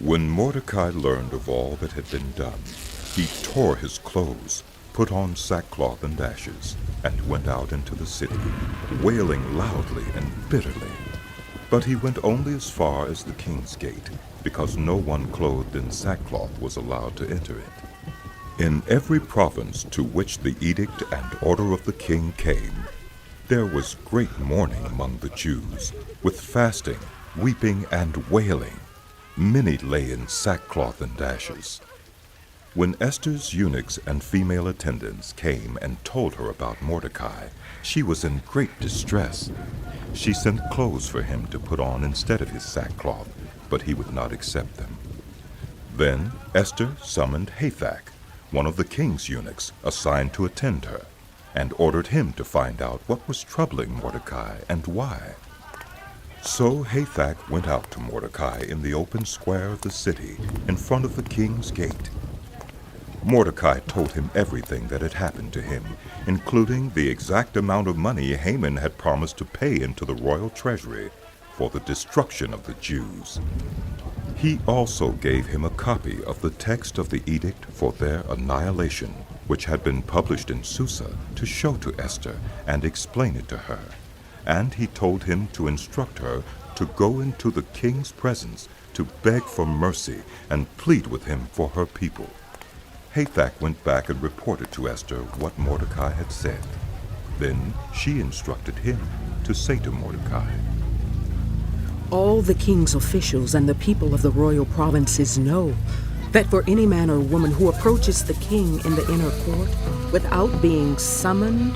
When Mordecai learned of all that had been done, he tore his clothes, put on sackcloth and ashes, and went out into the city, wailing loudly and bitterly. But he went only as far as the king's gate, because no one clothed in sackcloth was allowed to enter it. In every province to which the edict and order of the king came, there was great mourning among the Jews, with fasting, weeping, and wailing. Many lay in sackcloth and ashes. When Esther's eunuchs and female attendants came and told her about Mordecai, she was in great distress. She sent clothes for him to put on instead of his sackcloth, but he would not accept them. Then Esther summoned Hathach, one of the king's eunuchs assigned to attend her, and ordered him to find out what was troubling Mordecai and why. So Hathach went out to Mordecai in the open square of the city, in front of the king's gate. Mordecai told him everything that had happened to him, including the exact amount of money Haman had promised to pay into the royal treasury for the destruction of the Jews. He also gave him a copy of the text of the edict for their annihilation, which had been published in Susa, to show to Esther and explain it to her. And he told him to instruct her to go into the king's presence to beg for mercy and plead with him for her people. Hathach went back and reported to Esther what Mordecai had said. Then she instructed him to say to Mordecai, "All the king's officials and the people of the royal provinces know that for any man or woman who approaches the king in the inner court without being summoned,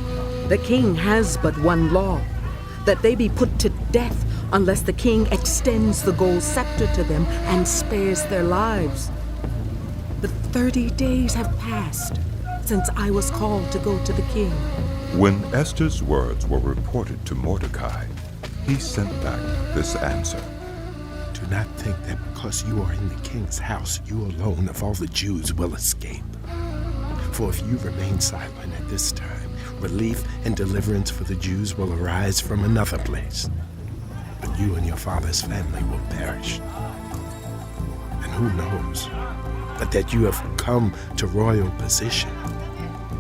the king has but one law, that they be put to death unless the king extends the gold scepter to them and spares their lives. The 30 days have passed since I was called to go to the king." When Esther's words were reported to Mordecai, he sent back this answer. "Do not think that because you are in the king's house, you alone of all the Jews will escape. For if you remain silent at this time, relief and deliverance for the Jews will arise from another place. But you and your father's family will perish. And who knows but that you have come to royal position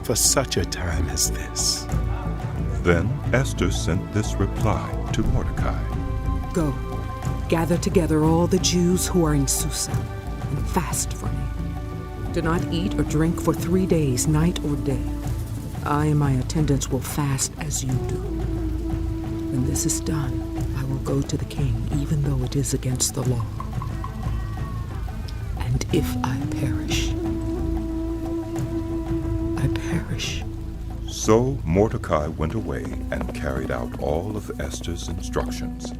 for such a time as this." Then Esther sent this reply to Mordecai. "Go, gather together all the Jews who are in Susa, and fast for me. Do not eat or drink for 3 days, night or day. I and my attendants will fast as you do. When this is done, I will go to the king, even though it is against the law. And if I perish, I perish." So Mordecai went away and carried out all of Esther's instructions.